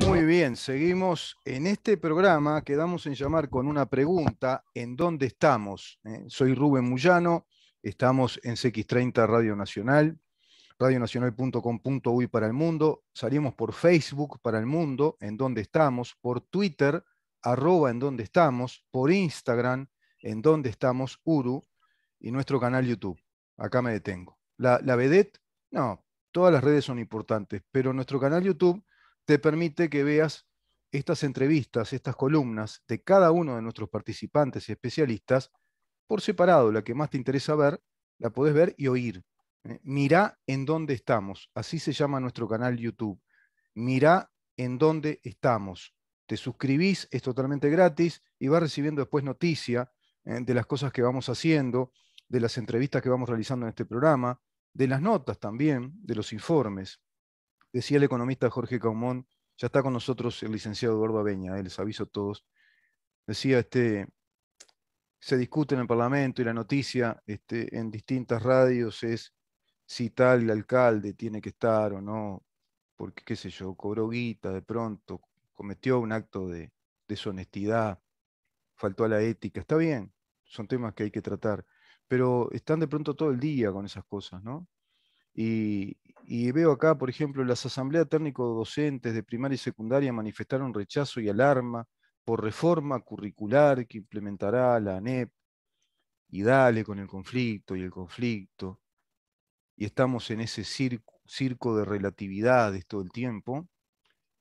Muy bien, seguimos en este programa. Quedamos en llamar con una pregunta: ¿en dónde estamos? Soy Rubén Muyano, estamos en CX30 Radio Nacional, radionacional.com.uy para el mundo. Salimos por Facebook para el mundo, ¿en dónde estamos? Por Twitter, @en dónde estamos, por Instagram, ¿en dónde estamos? Uru, y nuestro canal YouTube. Acá me detengo. La vedette, no, todas las redes son importantes, pero nuestro canal YouTube te permite que veas estas entrevistas, estas columnas de cada uno de nuestros participantes y especialistas por separado. La que más te interesa ver, la podés ver y oír. Mirá en dónde estamos. Así se llama nuestro canal YouTube. Mirá en dónde estamos. Te suscribís, es totalmente gratis y vas recibiendo después noticia de las cosas que vamos haciendo, de las entrevistas que vamos realizando en este programa, de las notas también, de los informes. Decía el economista Jorge Caumón, ya está con nosotros el licenciado Eduardo Abeña, les aviso a todos. Decía, se discute en el Parlamento y la noticia en distintas radios es si tal alcalde tiene que estar o no, porque, qué sé yo, cobró guita de pronto, cometió un acto de deshonestidad, faltó a la ética. Está bien, son temas que hay que tratar, pero están de pronto todo el día con esas cosas, ¿no? Y veo acá, por ejemplo, las asambleas técnico-docentes de primaria y secundaria manifestaron rechazo y alarma por reforma curricular que implementará la ANEP, y dale con el conflicto y el conflicto, y estamos en ese circo de relatividades todo el tiempo,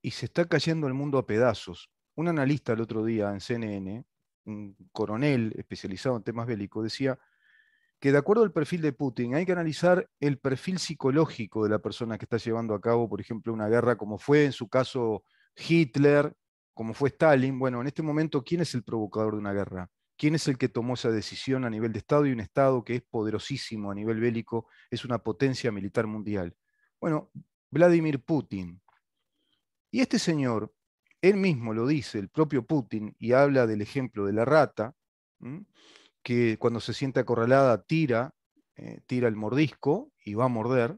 y se está cayendo el mundo a pedazos. Un analista el otro día en CNN, un coronel especializado en temas bélicos, decía que de acuerdo al perfil de Putin hay que analizar el perfil psicológico de la persona que está llevando a cabo, por ejemplo, una guerra, como fue en su caso Hitler, como fue Stalin. Bueno, en este momento, ¿quién es el provocador de una guerra? ¿Quién es el que tomó esa decisión a nivel de Estado, y un Estado que es poderosísimo a nivel bélico, es una potencia militar mundial? Bueno, Vladimir Putin. Y este señor, él mismo lo dice, el propio Putin, y habla del ejemplo de la rata, ¿m? Que cuando se siente acorralada tira el mordisco y va a morder.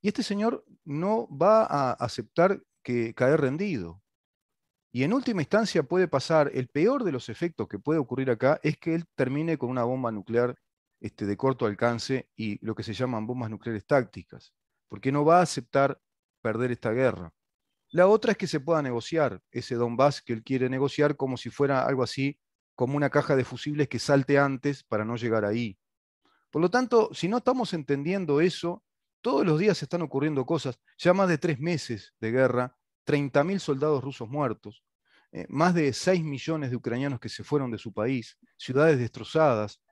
Y este señor no va a aceptar caer rendido. Y en última instancia puede pasar, el peor de los efectos que puede ocurrir acá es que él termine con una bomba nuclear de corto alcance y lo que se llaman bombas nucleares tácticas, porque no va a aceptar perder esta guerra. La otra es que se pueda negociar ese Donbass que él quiere negociar como si fuera algo así, como una caja de fusibles que salte antes para no llegar ahí. Por lo tanto, si no estamos entendiendo eso, todos los días están ocurriendo cosas. Ya más de 3 meses de guerra, 30.000 soldados rusos muertos, más de 6 millones de ucranianos que se fueron de su país, ciudades destrozadas,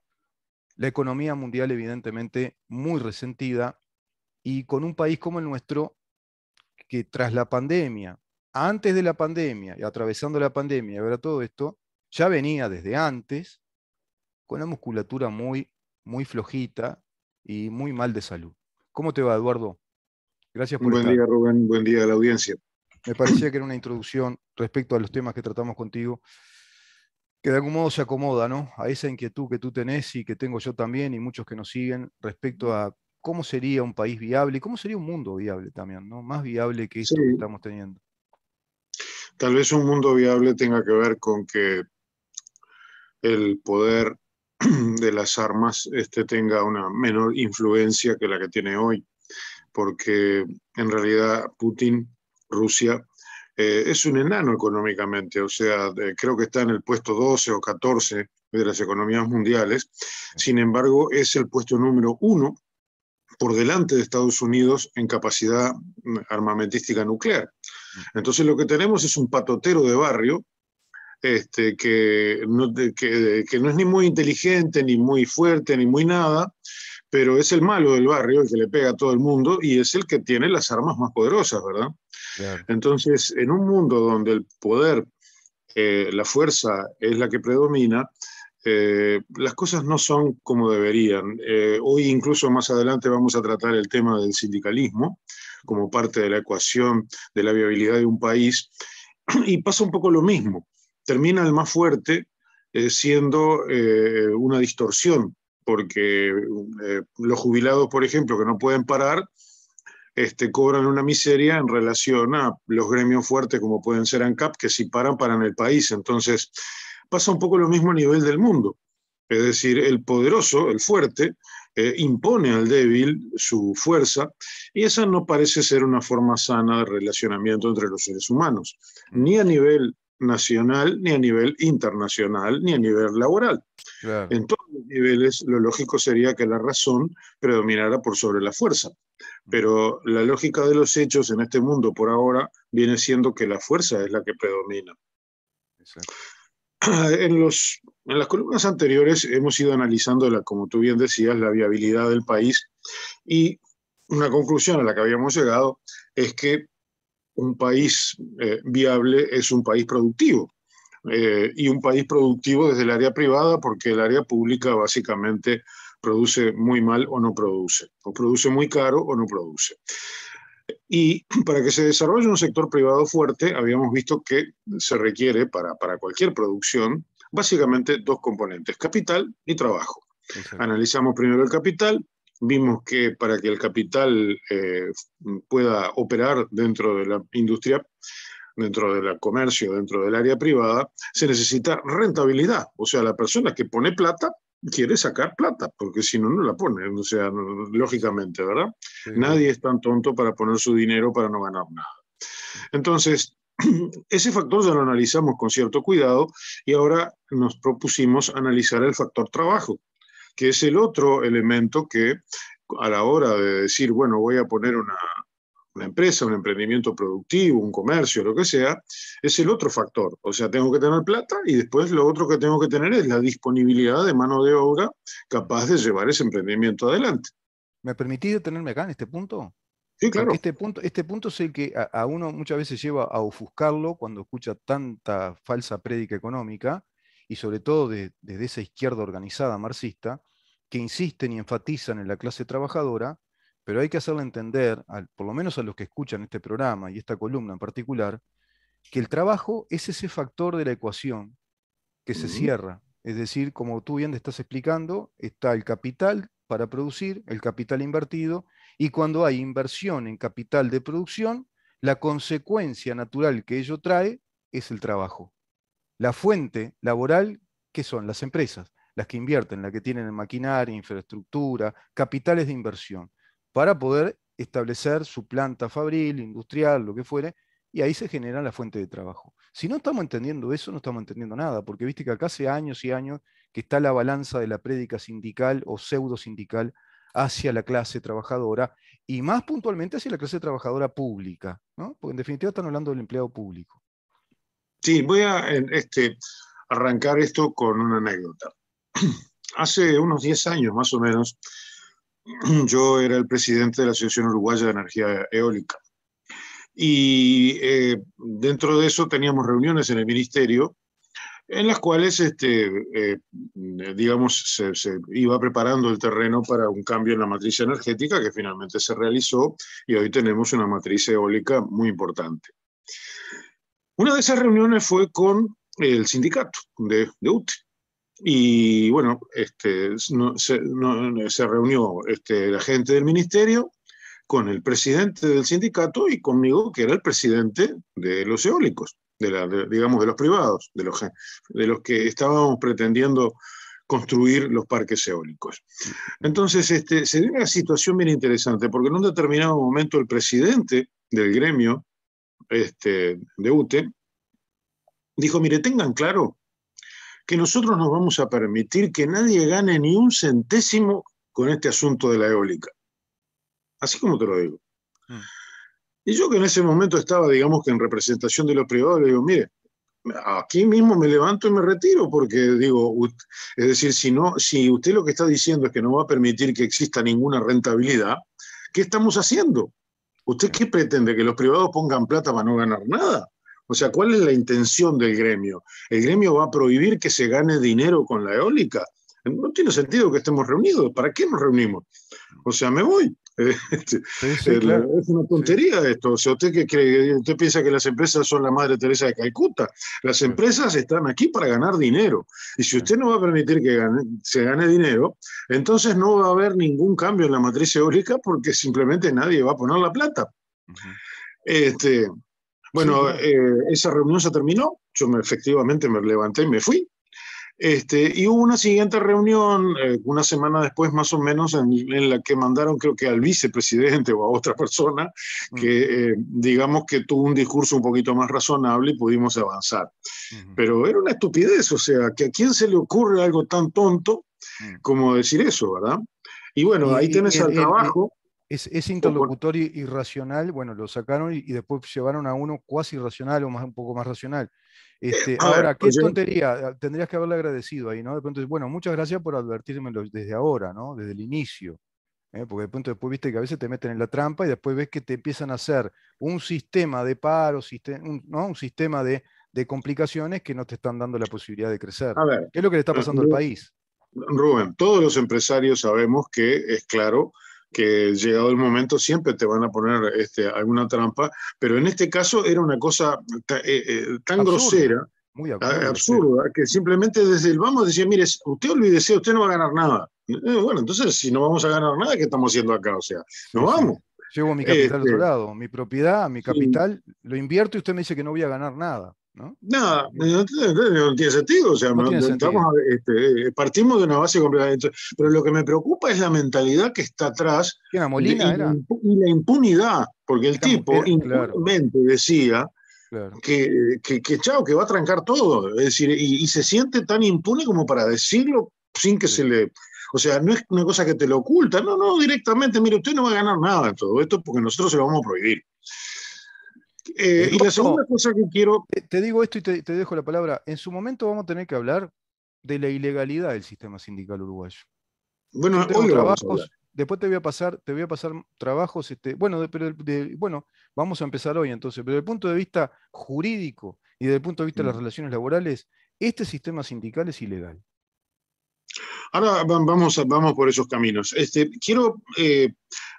la economía mundial evidentemente muy resentida, y con un país como el nuestro que tras la pandemia, antes de la pandemia y atravesando la pandemia, y ahora todo esto, ya venía desde antes con la musculatura muy flojita y muy mal de salud. ¿Cómo te va, Eduardo? Gracias por Buen estar. día, Rubén. Buen día a la audiencia. Me parecía que era una introducción respecto a los temas que tratamos contigo, que de algún modo se acomoda, ¿no?, a esa inquietud que tú tenés y que tengo yo también y muchos que nos siguen respecto a cómo sería un país viable y cómo sería un mundo viable también, ¿no? Más viable que Sí, esto que estamos teniendo. tal vez un mundo viable tenga que ver con que el poder de las armas tenga una menor influencia que la que tiene hoy, porque en realidad Putin, Rusia, es un enano económicamente, o sea, creo que está en el puesto 12 o 14 de las economías mundiales. Sin embargo, es el puesto número 1 por delante de Estados Unidos en capacidad armamentística nuclear. Entonces lo que tenemos es un patotero de barrio que no es ni muy inteligente, ni muy fuerte, ni muy nada, pero es el malo del barrio, el que le pega a todo el mundo y es el que tiene las armas más poderosas, ¿verdad? Claro. Entonces, en un mundo donde el poder, la fuerza es la que predomina, las cosas no son como deberían. Hoy, incluso más adelante, vamos a tratar el tema del sindicalismo como parte de la ecuación de la viabilidad de un país, y pasa un poco lo mismo. Termina el más fuerte siendo una distorsión, porque los jubilados, por ejemplo, que no pueden parar, cobran una miseria en relación a los gremios fuertes como pueden ser ANCAP, que si paran el país. Entonces pasa un poco lo mismo a nivel del mundo. Es decir, el poderoso, el fuerte, impone al débil su fuerza, y esa no parece ser una forma sana de relacionamiento entre los seres humanos, ni a nivel nacional, ni a nivel internacional, ni a nivel laboral. Claro. En todos los niveles, lo lógico sería que la razón predominara por sobre la fuerza. Pero la lógica de los hechos en este mundo por ahora viene siendo que la fuerza es la que predomina. Exacto. En las columnas anteriores hemos ido analizando, como tú bien decías, la viabilidad del país, y una conclusión a la que habíamos llegado es que un país viable es un país productivo, y un país productivo desde el área privada, porque el área pública básicamente produce muy mal o no produce, o produce muy caro o no produce. Y para que se desarrolle un sector privado fuerte, habíamos visto que se requiere para cualquier producción básicamente dos componentes: capital y trabajo. Exacto. Analizamos primero el capital, vimos que para que el capital pueda operar dentro de la industria, dentro del comercio, dentro del área privada, se necesita rentabilidad. O sea, la persona que pone plata quiere sacar plata, porque si no, no la pone. O sea, lógicamente, ¿verdad? Sí, Nadie es tan tonto para poner su dinero para no ganar nada. Entonces, ese factor ya lo analizamos con cierto cuidado, y ahora nos propusimos analizar el factor trabajo, que es el otro elemento que, a la hora de decir, bueno, voy a poner una empresa, un emprendimiento productivo, un comercio, lo que sea, es el otro factor. O sea, tengo que tener plata, y después lo otro que tengo que tener es la disponibilidad de mano de obra capaz de llevar ese emprendimiento adelante. ¿Me permitís detenerme acá en este punto? Sí, Porque claro. este punto es el que a uno muchas veces lleva a ofuscarlo cuando escucha tanta falsa prédica económica, y sobre todo desde esa izquierda organizada marxista, que insisten y enfatizan en la clase trabajadora, pero hay que hacerle entender, por lo menos a los que escuchan este programa y esta columna en particular, que el trabajo es ese factor de la ecuación que se cierra. Es decir, como tú bien te estás explicando, está el capital para producir, el capital invertido, y cuando hay inversión en capital de producción, la consecuencia natural que ello trae es el trabajo. La fuente laboral, ¿qué son? Las empresas, las que invierten, las que tienen en maquinaria, infraestructura, capitales de inversión, para poder establecer su planta fabril, industrial, lo que fuere, y ahí se genera la fuente de trabajo. Si no estamos entendiendo eso, no estamos entendiendo nada, porque viste que acá hace años y años que está la balanza de la prédica sindical o pseudo sindical hacia la clase trabajadora, y más puntualmente hacia la clase trabajadora pública, ¿no? Porque en definitiva están hablando del empleado público. Sí, voy a arrancar esto con una anécdota. Hace unos 10 años más o menos, yo era el presidente de la Asociación Uruguaya de Energía Eólica. Y dentro de eso teníamos reuniones en el ministerio, en las cuales, digamos, se iba preparando el terreno para un cambio en la matriz energética, que finalmente se realizó, y hoy tenemos una matriz eólica muy importante. Una de esas reuniones fue con el sindicato de UTE. Y bueno, se reunió la gente del ministerio con el presidente del sindicato y conmigo, que era el presidente de los eólicos, digamos, de los privados, de los que estábamos pretendiendo construir los parques eólicos. Entonces, se dio una situación bien interesante, porque en un determinado momento el presidente del gremio de UTE dijo: mire, tengan claro que nosotros nos vamos a permitir que nadie gane ni un centésimo con este asunto de la eólica. Así como te lo digo. Y yo, que en ese momento estaba, digamos, que en representación de los privados, le digo: mire, aquí mismo me levanto y me retiro, porque digo, es decir, si usted lo que está diciendo es que no va a permitir que exista ninguna rentabilidad, ¿qué estamos haciendo? ¿Usted qué pretende? ¿Que los privados pongan plata para no ganar nada? O sea, ¿cuál es la intención del gremio? ¿El gremio va a prohibir que se gane dinero con la eólica? No tiene sentido que estemos reunidos. ¿Para qué nos reunimos? O sea, me voy. Este, Sí, sí, claro. es una Sí, tontería esto. O sea, ¿usted qué cree? ¿Usted piensa que las empresas son la Madre Teresa de Calcuta? Las claro, empresas están aquí para ganar dinero. Y si sí. usted no va a permitir que se gane dinero, entonces no va a haber ningún cambio en la matriz eólica porque simplemente nadie va a poner la plata. Ujú. Este, Sí, bueno, claro. esa reunión se terminó. Efectivamente me levanté y me fui. Y hubo una siguiente reunión, una semana después más o menos, en la que mandaron creo que al vicepresidente o a otra persona Mm, que digamos que tuvo un discurso un poquito más razonable y pudimos avanzar. ujú. Pero era una estupidez, o sea, que a quién se le ocurre algo tan tonto Mm. como decir eso, ¿verdad? Y bueno, ahí Y tenés al trabajo. ese interlocutor irracional, bueno, lo sacaron y después llevaron a uno cuasi irracional o más, un poco más racional. A ver, Ahora, qué oye, tontería, tendrías que haberle agradecido ahí, ¿no? De pronto, bueno, muchas gracias por advertírmelo desde ahora, ¿no? Desde el inicio. Porque de pronto después viste que a veces te meten en la trampa y después ves que te empiezan a hacer un sistema de paro, ¿no? Un sistema de complicaciones que no te están dando la posibilidad de crecer. a ver, ¿Qué es lo que le está pasando al país? Rubén, todos los empresarios sabemos que es claro que llegado el momento siempre te van a poner alguna trampa, pero en este caso era una cosa tan Absurda, grosera, muy grosera. absurda, que simplemente desde el vamos decía, mire, usted olvídese, usted no va a ganar nada. Bueno, entonces si no vamos a ganar nada, ¿qué estamos haciendo acá? O sea, no Sí, sí. vamos. Llevo mi capital a otro Este, lado, mi propiedad, mi sí, capital, lo invierto y usted me dice que no voy a ganar nada, ¿no? nada, no tiene sentido, o sea, No tiene estamos, sentido. partimos de una base completamente, pero lo que me preocupa es la mentalidad que está atrás ¿Qué era Molina? Era, y la impunidad, porque el tipo claro, impunemente decía claro. chao, que va a trancar todo, es decir, y se siente tan impune como para decirlo sin que Sí. se le... O sea, no es una cosa que te lo oculta, no, no, directamente, mire, usted no va a ganar nada en todo esto porque nosotros se lo vamos a prohibir. Y la segunda Eduardo, cosa que quiero, te digo esto y te dejo la palabra. En su momento vamos a tener que hablar de la ilegalidad del sistema sindical uruguayo. Yo bueno, tengo hoy lo vamos a hablar. trabajos, después te voy a pasar trabajos, bueno, bueno, vamos a empezar hoy entonces, pero desde el punto de vista jurídico y desde el punto de vista de las relaciones laborales, este sistema sindical es ilegal. Ahora vamos por esos caminos. Quiero,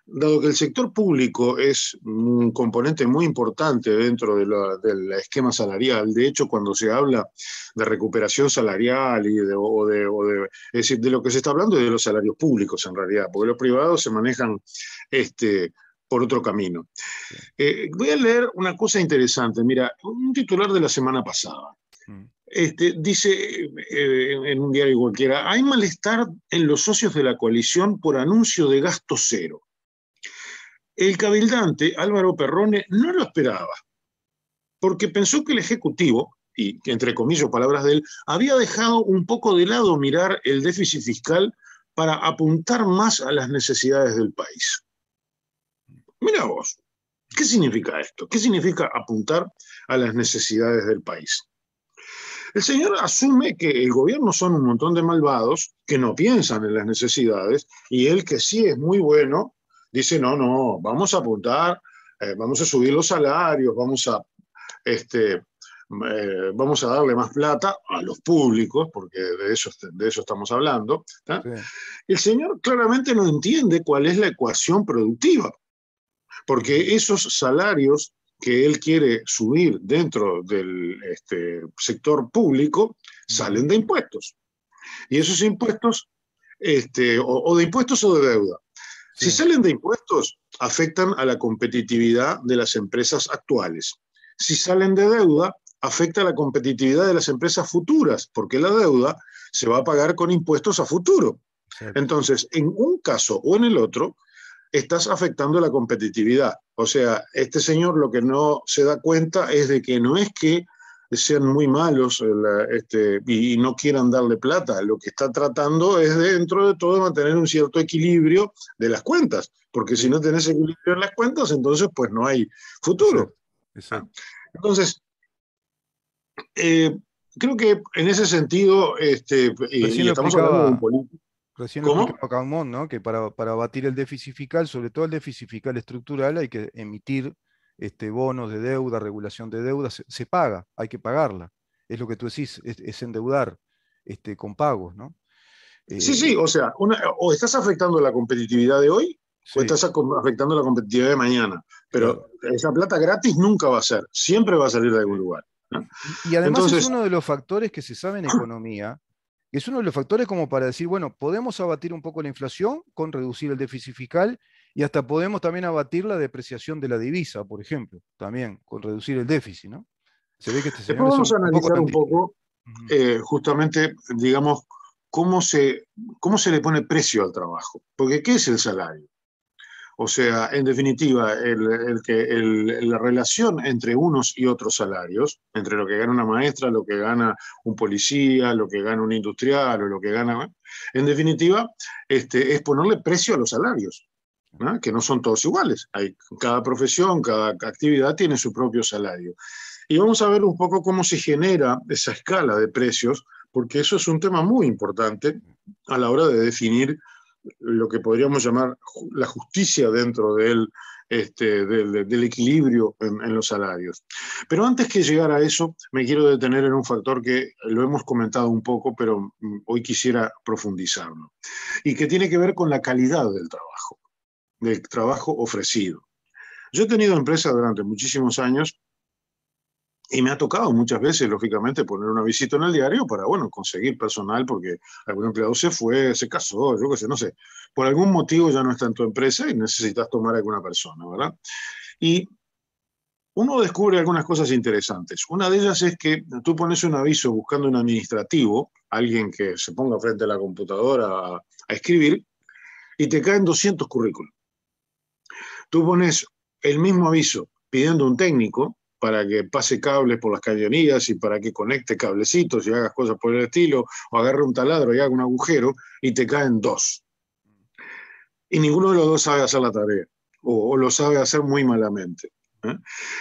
dado que el sector público es un componente muy importante dentro del esquema salarial, de hecho, cuando se habla de recuperación salarial es decir, de lo que se está hablando es de los salarios públicos en realidad, porque los privados se manejan por otro camino. Sí. Voy a leer una cosa interesante. Mira, un titular de la semana pasada. Mm. Dice en un diario cualquiera, hay malestar en los socios de la coalición por anuncio de gasto cero. El cabildante Álvaro Perrone no lo esperaba, porque pensó que el Ejecutivo, y entre comillas palabras de él, había dejado un poco de lado mirar el déficit fiscal para apuntar más a las necesidades del país. Mira vos, ¿qué significa esto? ¿Qué significa apuntar a las necesidades del país? El señor asume que el gobierno son un montón de malvados que no piensan en las necesidades y él que sí es muy bueno, dice, no, no, vamos a apuntar, vamos a subir los salarios, vamos a darle más plata a los públicos, porque de eso estamos hablando. ¿Tá? Sí. El señor claramente no entiende cuál es la ecuación productiva, Ujú. porque esos salarios que él quiere subir dentro del sector público salen Ujú. de impuestos. Y esos impuestos, o de impuestos o de deuda. Si Sí. salen de impuestos, afectan a la competitividad de las empresas actuales. Si salen de deuda, afecta a la competitividad de las empresas futuras, porque la deuda se va a pagar con impuestos a futuro. Exacto. Entonces, en un caso o en el otro, estás afectando la competitividad. O sea, este señor lo que no se da cuenta es de que no es que sean muy malos y no quieran darle plata. Lo que está tratando es dentro de todo mantener un cierto equilibrio de las cuentas, porque si Sí. no tenés equilibrio en las cuentas, entonces pues no hay futuro. Exacto. Exacto. Entonces, eh, creo que en ese sentido, Recién y lo estamos hablando de un explicaba, político. recién lo ¿Cómo? explicaba Calmón, ¿no? Que para abatir el déficit fiscal, sobre todo el déficit fiscal estructural, hay que emitir bonos de deuda, regulación de deuda, se paga, hay que pagarla. Es lo que tú decís, es endeudar con pagos, ¿no? Sí, sí, Eh, o sea, o estás afectando la competitividad de hoy pues Sí, estás afectando la competitividad de mañana. claro. Pero esa plata gratis nunca va a ser, siempre va a salir de algún lugar, ¿no? Y además es Entonces, uno de los factores que se sabe en economía, es uno de los factores como para decir, bueno, podemos abatir un poco la inflación con reducir el déficit fiscal y hasta podemos también abatir la depreciación de la divisa, por ejemplo, también con reducir el déficit, ¿no? Se ve que este señor después es vamos a un poco analizar un tangible. poco Ujú. justamente, digamos, cómo cómo se le pone precio al trabajo. Porque ¿qué es el salario? O sea, en definitiva, la relación entre unos y otros salarios, entre lo que gana una maestra, lo que gana un policía, lo que gana un industrial o lo que gana, en definitiva, es ponerle precio a los salarios, ¿no? Que no son todos iguales. Cada profesión, cada actividad tiene su propio salario. Y vamos a ver un poco cómo se genera esa escala de precios, porque eso es un tema muy importante a la hora de definir lo que podríamos llamar la justicia dentro del equilibrio en los salarios. Pero antes que llegar a eso, me quiero detener en un factor que lo hemos comentado un poco, pero hoy quisiera profundizarlo, y que tiene que ver con la calidad del trabajo ofrecido. Yo he tenido empresas durante muchísimos años y me ha tocado muchas veces, lógicamente, poner una visita en el diario para, bueno, conseguir personal porque algún empleado se fue, se casó, yo qué sé, no sé. Por algún motivo ya no está en tu empresa y necesitas tomar a alguna persona, ¿verdad? Y uno descubre algunas cosas interesantes. Una de ellas es que tú pones un aviso buscando un administrativo, alguien que se ponga frente a la computadora a escribir, y te caen 200 currículos. Tú pones el mismo aviso pidiendo un técnico para que pase cables por las cañerías y para que conecte cablecitos y hagas cosas por el estilo, o agarre un taladro y haga un agujero, y te caen dos. Y ninguno de los dos sabe hacer la tarea, o lo sabe hacer muy malamente, ¿eh?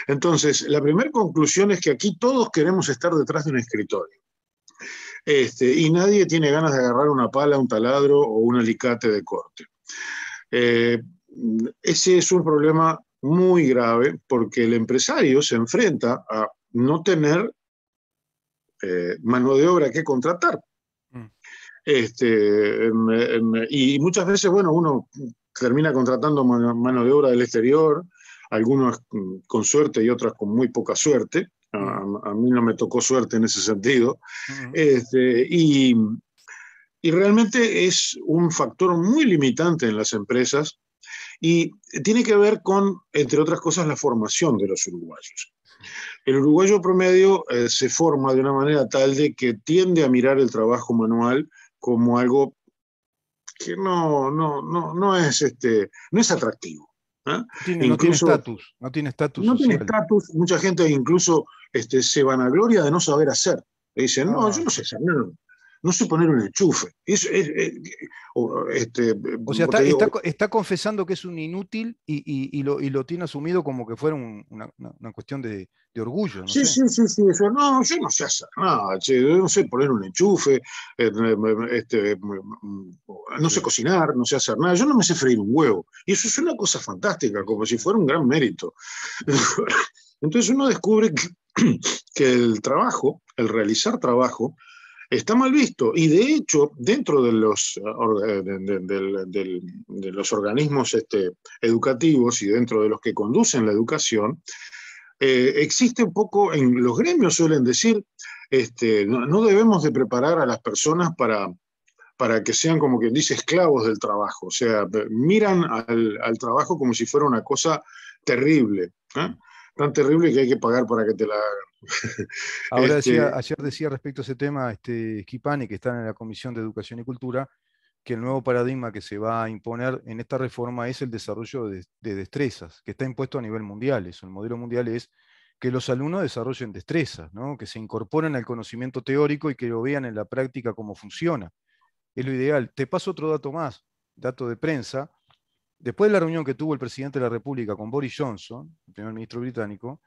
Entonces, la primera conclusión es que aquí todos queremos estar detrás de un escritorio. Y nadie tiene ganas de agarrar una pala, un taladro o un alicate de corte. Eh, Ese es un problema muy grave porque el empresario se enfrenta a no tener mano de obra que contratar. Mm. Y muchas veces, bueno, uno termina contratando mano de obra del exterior, algunos con suerte y otras con muy poca suerte. Mm. A mí no me tocó suerte en ese sentido. Mm. Este, y, y realmente es un factor muy limitante en las empresas y tiene que ver con, entre otras cosas, la formación de los uruguayos. El uruguayo promedio se forma de una manera tal de que tiende a mirar el trabajo manual como algo que no es atractivo, ¿eh? No tiene Incluso estatus, no tiene estatus no tiene social. estatus, mucha gente incluso se vanagloria de no saber hacer. Le dicen, no, yo Ah, no sé hacer nada, no sé poner un enchufe. o sea, Como te digo, está confesando que es un inútil y lo tiene asumido como que fuera una cuestión de orgullo, no sí, sé. sí, sí, sí, eso, no, yo no sé hacer nada, che, yo no sé poner un enchufe, no sé Sí. cocinar, no sé hacer nada, yo no me sé freír un huevo. Y eso es una cosa fantástica, Sí, sí, como si sí. fuera un gran mérito. Entonces uno descubre que el trabajo, el realizar trabajo, está mal visto. Y de hecho, dentro de de los organismos educativos y dentro de los que conducen la educación, existe un poco, en los gremios suelen decir, no debemos de preparar a las personas para que sean, como quien dice, esclavos del trabajo. O sea, miran al trabajo como si fuera una cosa terrible, ¿eh? Tan terrible que hay que pagar para que te la hagan. Ahora decía, Este, ayer decía respecto a ese tema, Schipani, que está en la Comisión de Educación y Cultura, que el nuevo paradigma que se va a imponer en esta reforma es el desarrollo de destrezas, que está impuesto a nivel mundial. Eso, el modelo mundial es que los alumnos desarrollen destrezas, ¿no? Que se incorporen al conocimiento teórico y que lo vean en la práctica cómo funciona. Es lo ideal. Te paso otro dato más, dato de prensa. Después de la reunión que tuvo el presidente de la República con Boris Johnson, el primer ministro británico,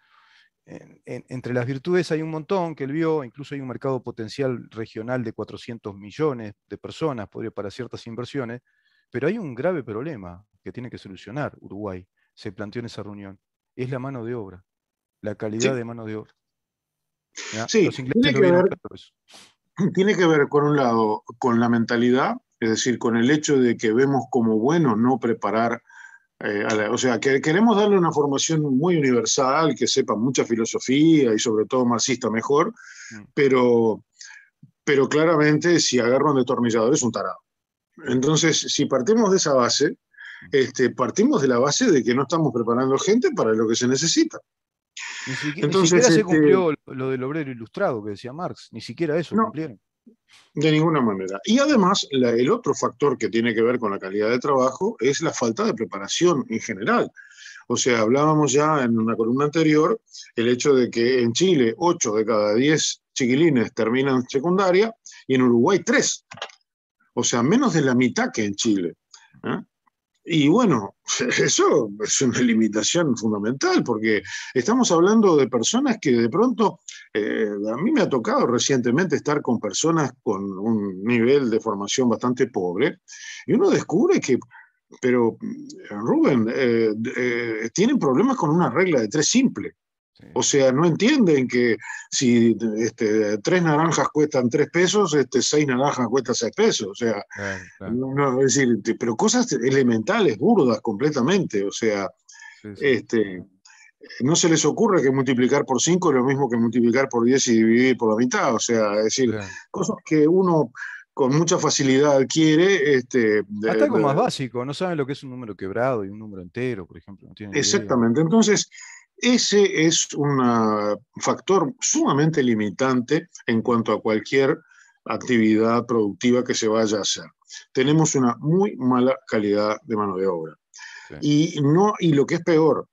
entre las virtudes hay un montón que él vio, incluso hay un mercado potencial regional de 400 millones de personas para ciertas inversiones, pero hay un grave problema que tiene que solucionar Uruguay, se planteó en esa reunión, es la mano de obra, la calidad sí, de mano de obra. ¿Ya? sí, Los ingleses lo vieron claro eso. tiene que ver, por un lado, con la mentalidad, es decir, con el hecho de que vemos como bueno no preparar o sea, que queremos darle una formación muy universal, que sepa mucha filosofía y sobre todo marxista mejor, pero, pero claramente si agarra un destornillador es un tarado. Entonces, si partimos de esa base, partimos de la base de que no estamos preparando gente para lo que se necesita. Ni Entonces, siquiera se cumplió lo del obrero ilustrado que decía Marx, ni siquiera eso no, cumplieron. de ninguna manera. Y además, el otro factor que tiene que ver con la calidad de trabajo es la falta de preparación en general. O sea, hablábamos ya en una columna anterior el hecho de que en Chile 8 de cada 10 chiquilines terminan secundaria y en Uruguay 3. O sea, menos de la mitad que en Chile. ¿Eh? Y bueno, eso es una limitación fundamental, porque estamos hablando de personas que de pronto, a mí me ha tocado recientemente estar con personas con un nivel de formación bastante pobre, y uno descubre que, pero Rubén, tienen problemas con una regla de 3 simple. Sí. O sea, no entienden que si 3 naranjas cuestan 3 pesos, 6 naranjas cuestan 6 pesos. O sea, Claro, claro. no, es decir, pero cosas elementales, burdas completamente. O sea, Sí, sí. no se les ocurre que multiplicar por 5 es lo mismo que multiplicar por 10 y dividir por la mitad. O sea, es decir, Claro. cosas que uno con mucha facilidad adquiere. Hasta algo más básico, no saben lo que es un número quebrado y un número entero, por ejemplo, no tienen idea. Exactamente. Entonces, ese es un factor sumamente limitante en cuanto a cualquier actividad productiva que se vaya a hacer. Tenemos una muy mala calidad de mano de obra. Sí. Y lo que es peor,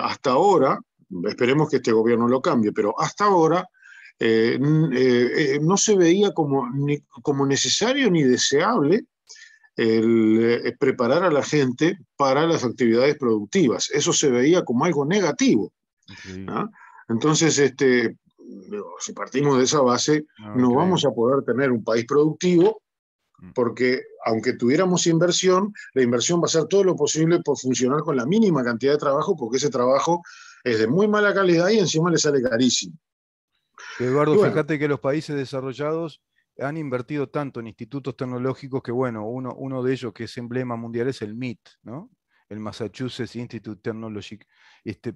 hasta ahora, esperemos que este gobierno lo cambie, pero hasta ahora no se veía como necesario ni deseable preparar a la gente para las actividades productivas. Eso se veía como algo negativo. Increíble. ¿No? Entonces, si partimos de esa base, no vamos a poder tener un país productivo, porque aunque tuviéramos inversión, la inversión va a hacer todo lo posible por funcionar con la mínima cantidad de trabajo, porque ese trabajo es de muy mala calidad y encima le sale carísimo. Eduardo, Y bueno, fíjate que los países desarrollados han invertido tanto en institutos tecnológicos que, bueno, uno de ellos que es emblema mundial es el MIT, ¿no? El Massachusetts Institute Technology.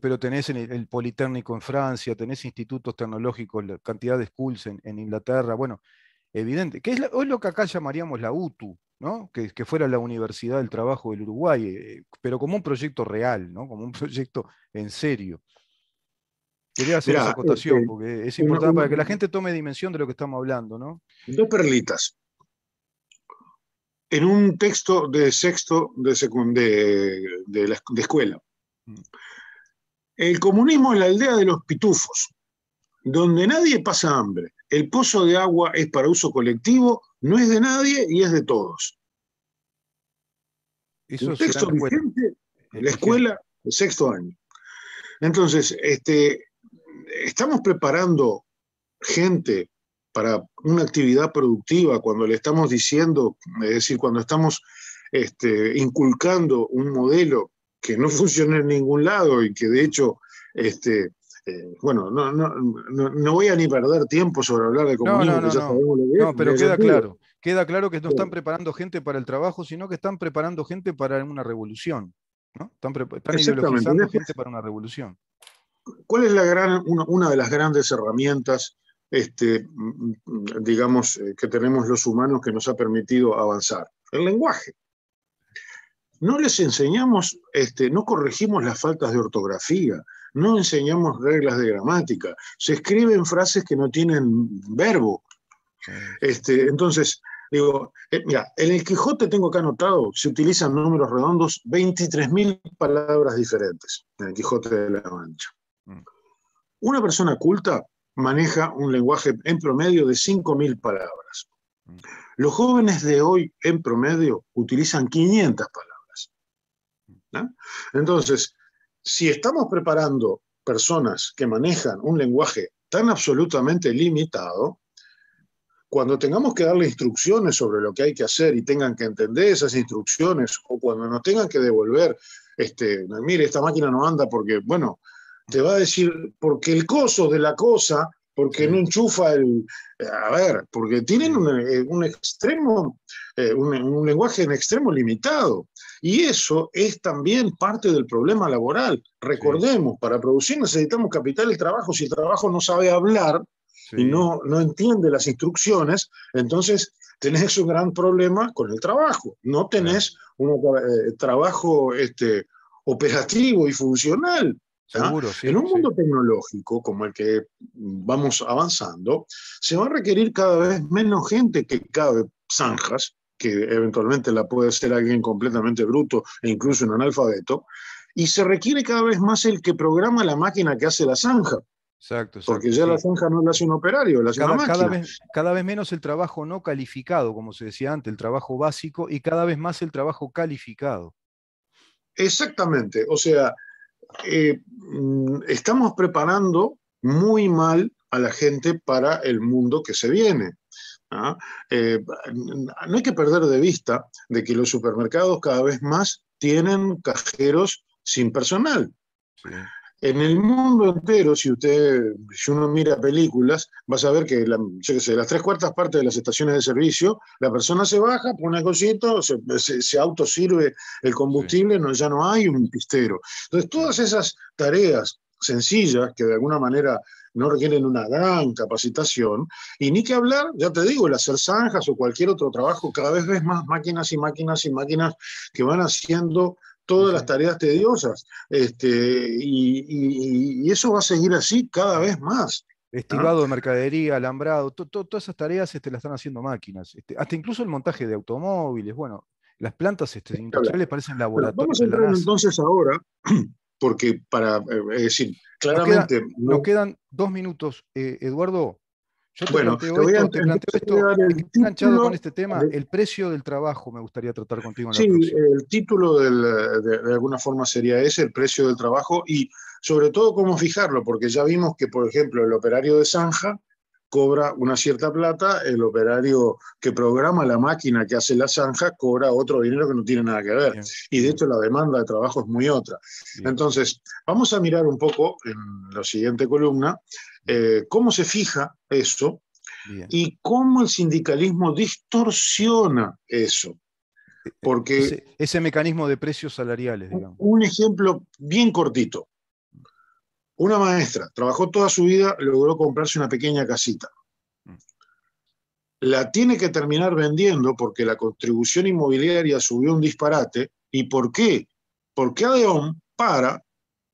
Pero tenés el Politécnico en Francia, tenés institutos tecnológicos, la cantidad de schools en Inglaterra, bueno, evidente, que es lo que acá llamaríamos la UTU, ¿no? Que fuera la Universidad del Trabajo del Uruguay, pero como un proyecto real, ¿no? Como un proyecto en serio. Quería hacer esa mira, acotación porque es importante para que la gente tome dimensión de lo que estamos hablando, ¿no? dos perlitas. En un texto de sexto de escuela. El comunismo es la aldea de los pitufos, donde nadie pasa hambre. El pozo de agua es para uso colectivo, no es de nadie y es de todos. Eso Un será en texto la escuela. vigente de la Vigente. escuela de sexto año. Entonces, estamos preparando gente para una actividad productiva cuando le estamos diciendo, es decir, cuando estamos inculcando un modelo que no funciona en ningún lado y que de hecho, bueno, no voy a ni perder tiempo sobre hablar de No, comunismo, no, que no, ya no. sabemos lo que es, No, no pero tiene queda sentido. claro. Queda claro que no están preparando gente para el trabajo, sino que están preparando gente para una revolución, ¿no? Están Exactamente. ideologizando Después, gente para una revolución. ¿cuál es una de las grandes herramientas, digamos, que tenemos los humanos que nos ha permitido avanzar? El lenguaje. No les enseñamos, no corregimos las faltas de ortografía, no enseñamos reglas de gramática, se escriben frases que no tienen verbo. Sí. Entonces, digo, mira, en el Quijote tengo acá anotado, se utilizan números redondos, 23.000 palabras diferentes en el Quijote de la Mancha. Una persona culta maneja un lenguaje en promedio de 5.000 palabras. Los jóvenes de hoy, en promedio, utilizan 500 palabras. ¿No? Entonces, si estamos preparando personas que manejan un lenguaje tan absolutamente limitado, cuando tengamos que darle instrucciones sobre lo que hay que hacer y tengan que entender esas instrucciones, o cuando nos tengan que devolver, mire, esta máquina no anda porque, bueno, te va a decir, porque el coso de la cosa porque no sí, enchufa a ver, porque tienen sí, un extremo, un lenguaje en extremo limitado. Y eso es también parte del problema laboral. sí, Recordemos, para producir necesitamos capital el trabajo. Si el trabajo no sabe hablar y sí, no entiende las instrucciones, entonces tenés un gran problema con el trabajo. No claro. tenés un trabajo operativo y funcional. ¿Ah? Seguro, En sí, un sí. mundo tecnológico como el que vamos avanzando, se va a requerir cada vez menos gente que cabe zanjas, que eventualmente la puede ser alguien completamente bruto e incluso un analfabeto, y se requiere cada vez más el que programa la máquina que hace la zanja, Exacto, porque exacto, ya la sí. zanja no la hace un operario, la hace una máquina. Cada vez menos el trabajo no calificado, como se decía antes, el trabajo básico, y cada vez más el trabajo calificado. Exactamente, o sea, estamos preparando muy mal a la gente para el mundo que se viene. ¿Ah? No hay que perder de vista de que los supermercados cada vez más tienen cajeros sin personal. Sí, En el mundo entero, si uno mira películas, vas a ver que yo qué sé, las tres cuartas partes de las estaciones de servicio, la persona se baja, pone el cosito, se autosirve el sí, combustible, no, ya no hay un pistero. Entonces, todas claro. esas tareas sencillas que de alguna manera no requieren una gran capacitación, y ni que hablar, ya te digo, el hacer zanjas o cualquier otro trabajo, cada vez ves más máquinas y máquinas y máquinas que van haciendo Sí, todas las sí. tareas tediosas. Y eso va a seguir así cada vez más. ¿Ah? Estibado de mercadería, alambrado, todas esas tareas las están haciendo máquinas. Hasta incluso el montaje de automóviles. Bueno, las plantas industriales parecen Bueno, laboratorios vamos a de la entrar NASA. entonces ahora, porque es decir, Nos queda, claramente nos no. quedan 2 minutos. Eduardo, yo Bueno, te voy te planteo a esto, dar me quedé el enganchado con título. este tema, el precio del trabajo me gustaría tratar contigo en la Sí, próxima. el título de alguna forma sería ese, el precio del trabajo, y sobre todo cómo fijarlo, porque ya vimos que, por ejemplo, el operario de zanja cobra una cierta plata, el operario que programa la máquina que hace la zanja cobra otro dinero que no tiene nada que ver. Bien, Y de bien, hecho la demanda de trabajo es muy otra. bien, Entonces, vamos a mirar un poco en la siguiente columna cómo se fija eso bien. y cómo el sindicalismo distorsiona eso. Porque Ese mecanismo de precios salariales, digamos. un ejemplo bien cortito. Una maestra trabajó toda su vida, logró comprarse una pequeña casita. Mm, La tiene que terminar vendiendo porque la contribución inmobiliaria subió un disparate. ¿Y por qué? Porque Adeón para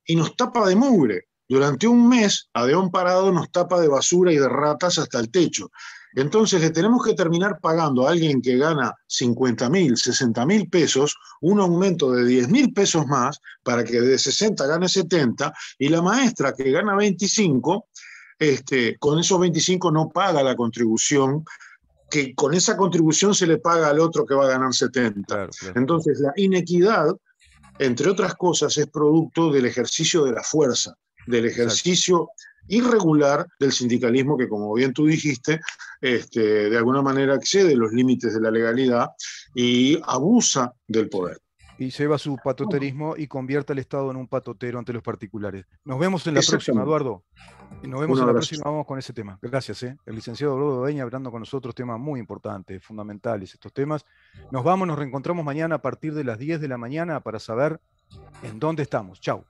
y nos tapa de mugre. Durante un mes, Adeón parado nos tapa de basura y de ratas hasta el techo. Entonces le tenemos que terminar pagando a alguien que gana 50.000, 60.000 pesos, un aumento de 10.000 pesos más para que de 60 gane 70, y la maestra que gana 25, con esos 25 no paga la contribución, que con esa contribución se le paga al otro que va a ganar 70. claro, claro, claro. Entonces la inequidad, entre otras cosas, es producto del ejercicio de la fuerza, del Exacto. ejercicio irregular del sindicalismo que, como bien tú dijiste, de alguna manera excede los límites de la legalidad y abusa del Sí. poder. Y lleva su patoterismo y convierte al Estado en un patotero ante los particulares. Nos vemos en la próxima, Exactamente. Eduardo. Nos Un vemos en la abrazo. próxima, vamos con ese tema. Gracias, ¿eh? El licenciado Eduardo Beña hablando con nosotros, temas muy importantes, fundamentales estos temas. Nos vamos, nos reencontramos mañana a partir de las 10 de la mañana para saber en dónde estamos. Chau.